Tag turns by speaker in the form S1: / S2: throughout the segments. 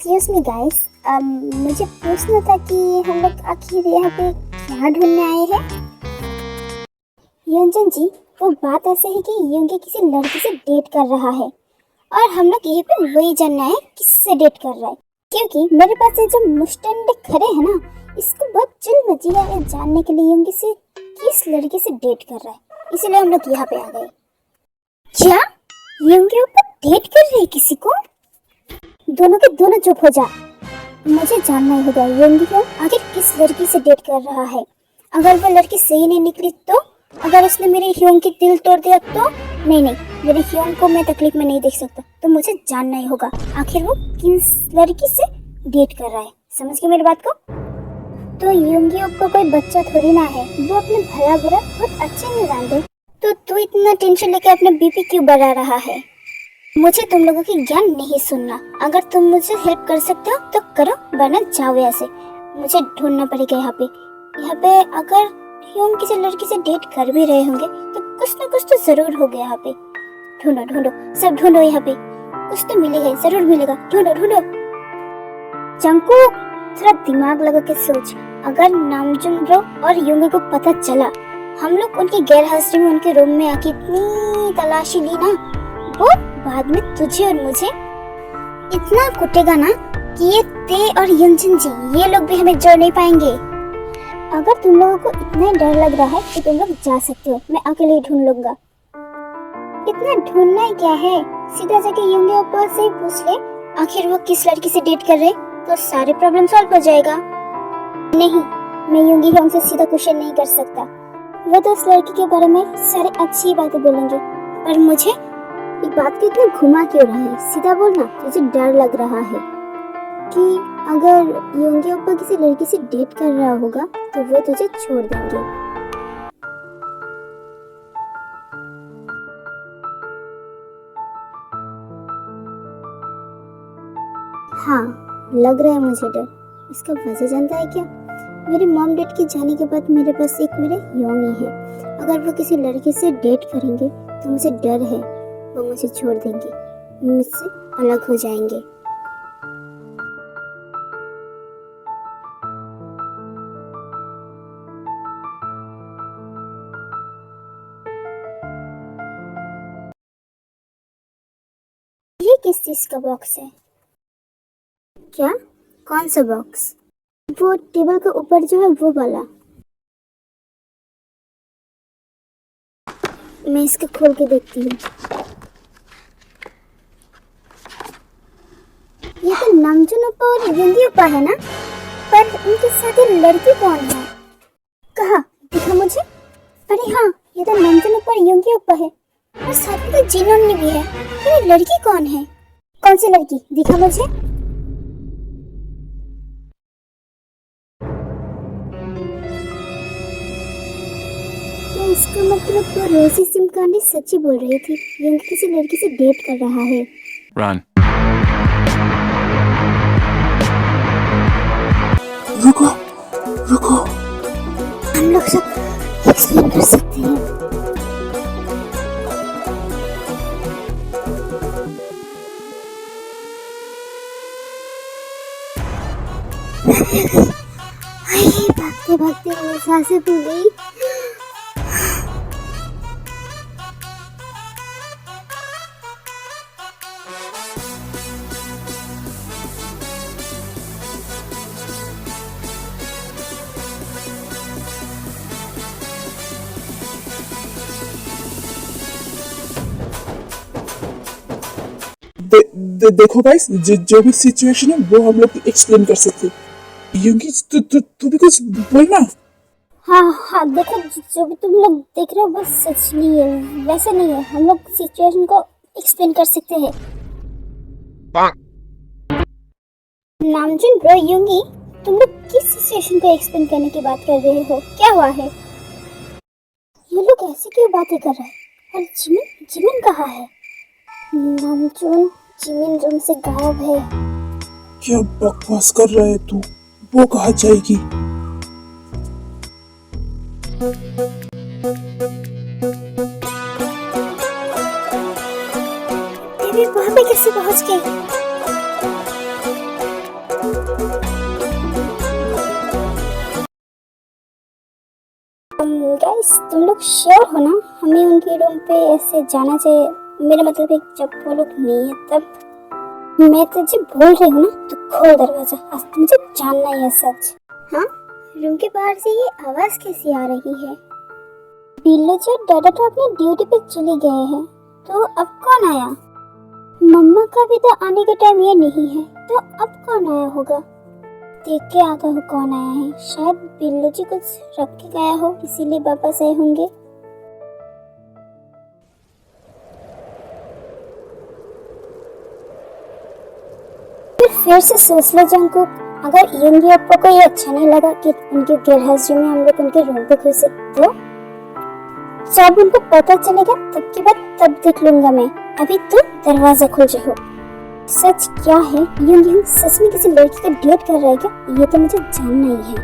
S1: Excuse me guys, मुझे पूछना था कि हम लोग आखिर यहाँ पे क्या ढूंढने आए हैं। योंजन जी, वो बात ऐसे है कि योंगे किसी लड़की से डेट कर रहा है और हम लोग यहीं पे वही जानना है किससे डेट कर रहा है, क्योंकि मेरे पास ये जो मुस्टंडे खड़े हैं ना, इसको बहुत चिल मची है ये जानने के लिए योंगे से किस लड़की से डेट कर रहा है, इसीलिए हम लोग यहाँ पे आ गए। क्या योंगे ऊपर डेट कर रही है किसी को? दोनों के दोनों चुप हो जा, मुझे जानना ही होगा योंगी को आखिर किस लड़की से डेट कर रहा है। अगर वो लड़की सही नहीं निकली तो, अगर उसने मेरे ह्योंग की दिल तोड़ दिया तो, नहीं, मेरे ह्योंग को मैं तकलीफ में नहीं देख सकता, तो मुझे जानना ही होगा आखिर वो किस लड़की से डेट कर रहा है। समझ गए मेरी बात को? तो योंगी को कोई बच्चा थोड़ी ना है, वो अपने भला बुरा बहुत अच्छे नहीं जानते, तो तू इतना टेंशन लेकर अपना बीपी क्यों बढ़ा रहा है? मुझे तुम लोगों की ज्ञान नहीं सुनना। अगर तुम मुझे हेल्प कर सकते हो तो करो, वरना जाओ ऐसे। मुझे ढूंढना पड़ेगा यहाँ पे अगर ह्योंग किसी लड़की से डेट कर भी रहे होंगे तो कुछ ना कुछ तो जरूर होगा यहाँ पे। ढूंढो, सब ढूंढो, यहाँ पे कुछ तो मिलेगा, जरूर मिलेगा। ढूंढो। जंगकुक, थोड़ा दिमाग लगा के सोच। अगर नामजुन और योंगे को पता चला हम लोग उनकी गैर हाजिरी में उनके रूम में आके इतनी तलाशी ली ना, वो बाद में तुझे और मुझे इतना कुटेगा ना कि ये ते और युनजिन जी ये लोग भी हमें जोड़ नहीं पाएंगे। अगर तुम लोगों को इतना डर लग रहा है तो तुम लोग जा सकते हो, मैं अकेले ही ढूंढ लूंगा। इतना ढूंढना ही क्या है, सीधा जाके योंगे ऊपर से ही पूछ ले आखिर वो किस लड़की से डेट कर रहे, तो सारे प्रॉब्लम सॉल्व हो जाएगा। नहीं, मैं योंगी ह्योंग से सीधा क्वेश्चन नहीं कर सकता, वो तो उस लड़की के बारे में सारी अच्छी बातें बोलेंगे, पर मुझे ये बात को इतना घुमा क्यों रहा है? सीधा बोलना, तुझे डर लग रहा है कि अगर योंगे ओप्पा किसी लड़की से डेट कर रहा होगा तो वो तुझे छोड़ देंगे। हाँ, लग रहा है मुझे डर। इसका वजह जानता है क्या? मेरे मॉम डैड के जाने के बाद मेरे पास एक मेरे योंग ही है। अगर वो किसी लड़की से डेट करेंगे तो मुझे डर है वो मुझे छोड़ देंगे, मुझसे अलग हो जाएंगे। ये किस चीज का बॉक्स है? क्या? कौन सा बॉक्स? वो टेबल के ऊपर जो है वो वाला। मैं इसको खोल के देखती हूँ। ये तो नामजुन ओप्पा और योंगी ओप्पा है ना, पर उनके साथ ये लड़की कौन है? कहाँ? दिखा मुझे। अरे हाँ, ये तो नामजुन ओप्पा और योंगी ओप्पा है और साथ में तो जिनोन भी है। पर ये लड़की कौन है? कौन सी लड़की? दिखा मुझे। तो इसका मतलब वो रोजी सिमकांडी सच्ची बोल रही थी, योंगी किसी लड़की से डेट कर रहा है।
S2: Run.
S3: रुको,
S1: हम लोग सब एक्सप्लेन कर सकते हैं। भागते भागते मेरी सांसें फूल गई।
S3: देखो गाइस, जो भी सिचुएशन है वो हम लोग एक्सप्लेन कर सकते हैं। योंगी, तू भी कुछ बोलना।
S1: हाँ, देखो जो भी तुम लोग देख रहे हो वो सच नहीं है, वैसा नहीं है। हम लोग सिचुएशन को एक्सप्लेन कर सकते हैं। नामजुन ब्रो, योंगी, तुम लोग किस सिचुएशन को एक्सप्लेन करने की बात कर रहे हो? क्या हुआ है? ये लोग ऐसे क्यों बातें कर रहे हैं? और जिमिन कहाँ है? नामजुन, जिमिन रूम से गायब है।
S3: क्या बकवास कर रहा है तू? वो कहाँ जाएगी?
S1: वहाँ पे कैसे पहुँच गई? गाइस तुम लोग श्योर हो ना हमें उनके रूम पे ऐसे जाना चाहिए? मेरा मतलब है जब वो लोग नहीं है तब। मैं तुझे बोल रही हूँ ना तो खोल दरवाजा, आज तो मुझे जानना ही है सच। हाँ, रूम के बाहर से ये आवाज कैसी आ रही है? बिल्लू जी और दादा तो अपनी ड्यूटी पे चले गए हैं, तो अब कौन आया? मम्मा का भी तो आने का टाइम ये नहीं है, तो अब कौन आया होगा? देख के आता हूँ कौन आया है। शायद बिल्लू जी कुछ रख के गया हो, इसीलिए वापस आए होंगे। फिर से सोच लो जंकुक, अगर यंगी अप्पा को ये अच्छा नहीं लगा कि उनके गैरहाजिरी में हम लोग उनके रूम पे घुसे, तो जब उनको पता चलेगा तब की बात तब देख लूंगा मैं। अभी तो दरवाजा खोल रहे हो। सच क्या है? यंग सच में किसी लड़की का डेट कर रहा है क्या? ये तो मुझे जानना ही है।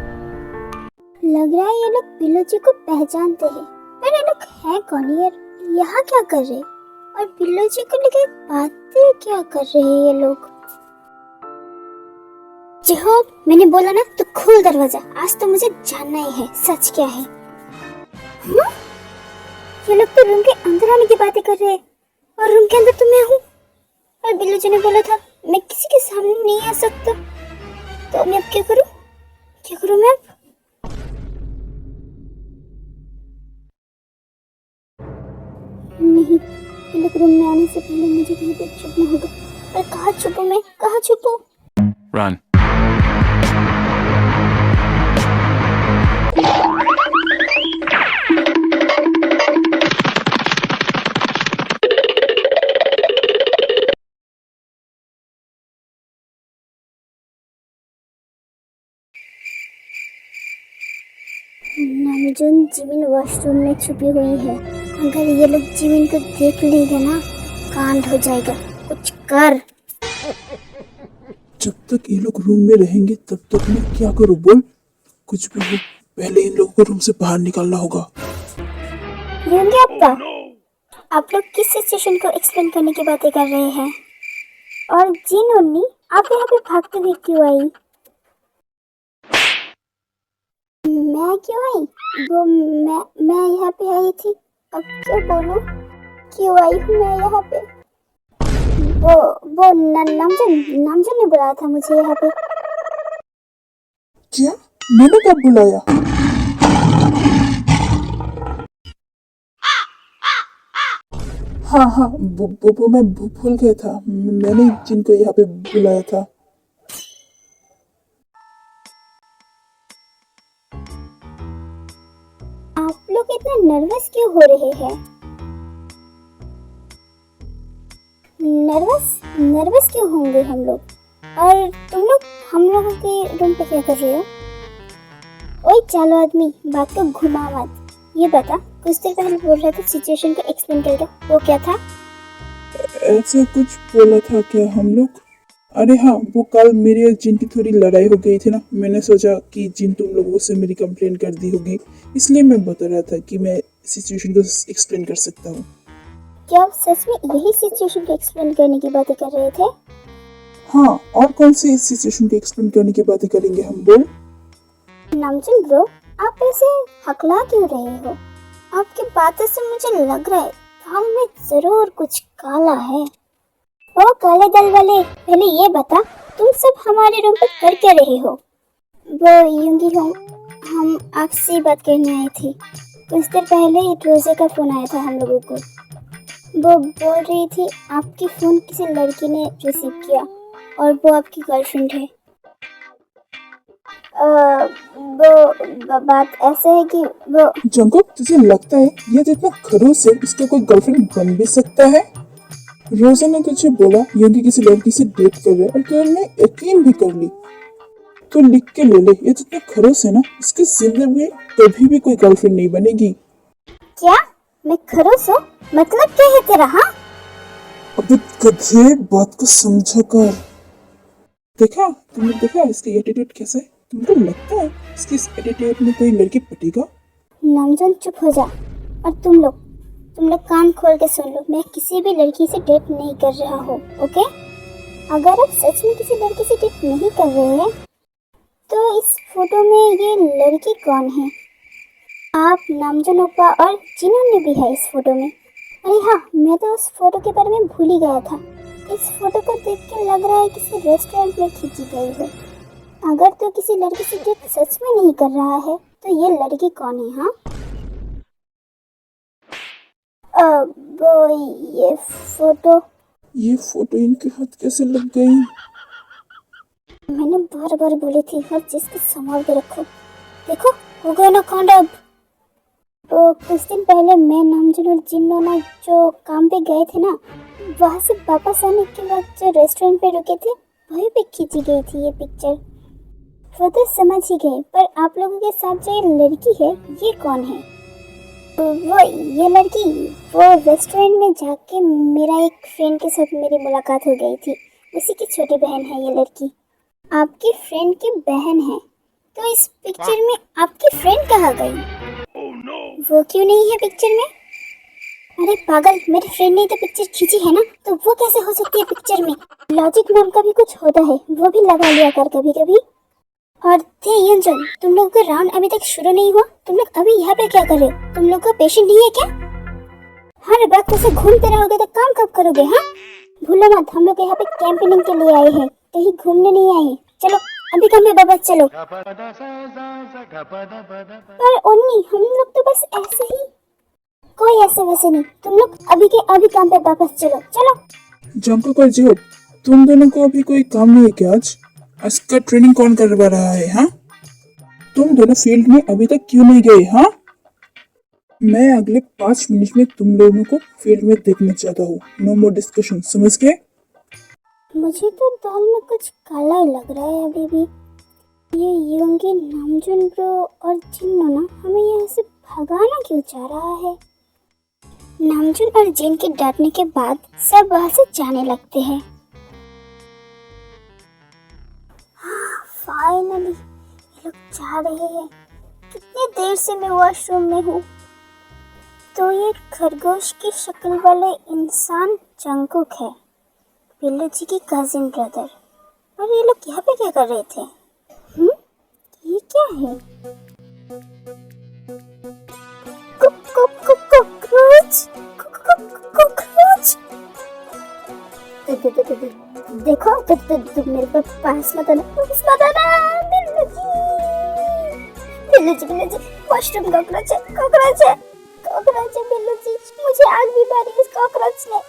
S1: लग रहा है ये लोग बिल्लू जी को पहचानते हैं, पर ये लोग है कौन यार? यहाँ क्या कर रहे? और बिल्लू जी को लेकर बातें क्या कर रहे हैं ये लोग? जिहो, मैंने बोला ना तो खोल दरवाजा, आज तो मुझे जानना ही है सच क्या है। ये लोग तो रूम के अंदर आने की बातें कर रहे हैं और रूम के अंदर तो मैं हूँ। और बिल्लू जी ने बोला था मैं किसी के सामने नहीं आ सकता, तो मैं अब क्या करूँ? क्या करूँ मैं अब? नहीं, ये लोग रूम में आने से पहले मुझे कहीं पे छुपना होगा। पर कहाँ छुपूं मैं? कहाँ छुपूं?
S2: Run.
S1: नामजून जिमिन वॉशरूम में छुपी हुई है। अगर ये लोग जिमिन को देख लेंगे ना, कांड हो जाएगा। कुछ कर।
S3: जब तक ये लोग रूम में रहेंगे तब तक मैं क्या करूँ बोल? कुछ भी हो, पहले इन लोगों को रूम से बाहर निकालना होगा।
S1: योंगी अप्पा, आप लोग किस सिचुएशन को एक्सप्लेन करने की बातें कर रहे हैं? और जिन उन्नी, आप यहाँ पे भागते हुए क्यों आई? मैं क्यों आई? वो मैं यहाँ पे आई थी। अब क्या बोलूं? क्यों आई हूँ मैं यहाँ पे? वो नामजन ने बुलाया था मुझे यहाँ पे।
S3: क्या? मैंने कब बुलाया? हाँ, वो मैं भूल गया था। मैंने जिनको यहाँ पे बुलाया था।
S1: आप लोग इतना नर्वस क्यों हो रहे हैं? नर्वस क्यों होंगे हम लोग? और तुम लोग हम लोगों के रूम पे क्या कर रहे हो? ओए चालो आदमी, बात को घुमा मत। ये बता, कुछ देर पहले बोल रहा था सिचुएशन को एक्सप्लेन करके, वो क्या था?
S3: ऐसा कुछ बोला था क्या हम लोग? अरे हाँ, वो कल मेरी और जिन की थोड़ी लड़ाई हो गई थी ना। मैंने सोचा कि जिन तुम लोगों से मेरी कंप्लेन कर दी होगी, इसलिए मैं बता रहा था कि मैं सिचुएशन को एक्सप्लेन कर सकता हूँ।
S1: क्या आप सच में यही सिचुएशन को एक्सप्लेन करने की बातें कर रहे थे?
S3: हाँ, और कौन सी इस सिचुएशन को एक्सप्लेन करने की बातें करेंगे हम बोल?
S1: नामचुन ब्रो, आप ऐसे हकला क्यों रहे हो? आपकी बातों से मुझे लग रहा है काम में जरूर कुछ काला है। ओ काले दल वाले, पहले ये बता, तुम सब हमारे रूम पर कर क्या रहे हो? वो यूंगी हूँ, हम आपसे बात करने आए थे। कुछ देर पहले रोजे का फोन आया था हम लोगों को। वो बोल रही थी आपकी फोन किसी लड़की ने रिसीव किया और वो आपकी गर्लफ्रेंड है। वो बात ऐसे है कि वो
S3: जंकुक, तुझे लगता है ये जितना खड़ूस है इसका कोई गर्लफ्रेंड बन भी सकता है? रोजा ने तुझे बोला योगी किसी लड़की से डेट कर रहा है और तुमने यकीन भी कर ली। तो लिख के ले ले, ये जितना खड़ूस है ना, इसकी जिंदगी में कभी भी कोई गर्लफ्रेंड नहीं बनेगी।
S1: क्या? मैं खड़ूस हूँ? मतलब क्या है तेरा? हाँ,
S3: अबे गधे, बात को समझा कर। तुमने देखा इसकी एटीट्यूड कैसा है? तुमको लगता है इसकी इस एटीट्यूड में कोई लड़की पटेगा?
S1: नामजन चुप हो जा। और तुम लोग कान खोल के सुन लो, मैं किसी भी लड़की से डेट नहीं कर रहा हूँ, ओके? अगर आप सच में किसी लड़की से डेट नहीं कर रहे हैं तो इस फोटो में ये लड़की कौन है? आप, नामजुन ओप्पा और जिन्होंने भी है इस फोटो में। अरे हाँ, मैं तो उस फोटो के बारे में भूल ही गया था। इस फोटो को देख के लग रहा है किसी रेस्टोरेंट में खींची गई है। अगर तो किसी लड़की से डेट सच में नहीं कर रहा है तो ये लड़की कौन है? हाँ, वो
S3: ये फोटो इनके हाथ कैसे लग गई?
S1: मैंने बार बार बोली थी हर चीज को संभाल के रखो। देखो, हो गया ना कांड अब। वो कुछ दिन पहले मैं, नामजुन और जिन्होंने जो काम पे गए थे ना, वहाँ से वापस आने के बाद जो रेस्टोरेंट पे रुके थे वहीं पे खींची गई थी ये पिक्चर। वो तो समझ ही गए, पर आप लोगों के साथ जो ये लड़की है ये कौन है? ये लड़की, वो रेस्टोरेंट में जाके मेरा एक फ्रेंड के साथ मेरी मुलाकात हो गई थी, उसी की छोटी बहन है ये लड़की। आपकी फ्रेंड की बहन है? तो इस पिक्चर में आपकी फ्रेंड कहाँ गई? वो क्यों नहीं है पिक्चर में? अरे पागल, मेरी फ्रेंड ने तो पिक्चर खींची है ना, तो वो कैसे हो सकती है पिक्चर में? लॉजिक नाम का भी कुछ होता है, वो भी लगा लिया कर कभी कभी। और थे यंजन, तुम लोगों का राउंड अभी तक शुरू नहीं हुआ, तुम लोग अभी यहाँ पे क्या कर रहे हो? तुम लोग का पेशेंट नहीं है क्या? हर वक्त ऐसे घूमते रहोगे तो काम कब करोगे? हाँ, भूलो मत, हम लोग यहाँ पे कैंपेनिंग के लिए आए हैं, कहीं घूमने नहीं आए हैं। चलो अभी काम पे वापस चलो। पर ओन्नी, हम लोग तो बस ऐसे ही, कोई ऐसे वैसे नहीं, तुम लोग अभी के अभी काम पे वापस चलो। चलो
S3: जंको और जिहो, तुम दोनों को अभी कोई काम नहीं है क्या? आज का ट्रेनिंग कौन करवा रहा है? हाँ, तुम दोनों फील्ड में अभी तक क्यों नहीं गए? हाँ, मैं अगले 5 मिनट में तुम लोगों को फील्ड में देखना चाहता हूँ। नो मोर डिस्कशन, समझ गए?
S1: मुझे तो दाल में कुछ काला ही लग रहा है अभी भी। ये योंगी, नामजुन ब्रो और जिन्नो ना हमें यहाँ से भगाना क्यों चाह रहा है? नामजुन और जिन के डांटने के बाद सब वहाँ से जाने लगते हैं। फाइनली ये लोग जा रहे हैं। कितनी देर से मैं वॉशरूम में हूँ। तो ये खरगोश की शक्ल वाले इंसान जंकुक है, बिल्लू जी की कजिन ब्रदर। और ये लोग यहाँ पे क्या कर रहे थे? ये क्या है? कॉकरोच! कॉकरोच! देखो, तुम मेरे पास मत आना, बिल्लू जी, वॉशरूम कॉकरोच है, बिल्लू जी, मुझे आग भी मारी इस कॉकरोच ने।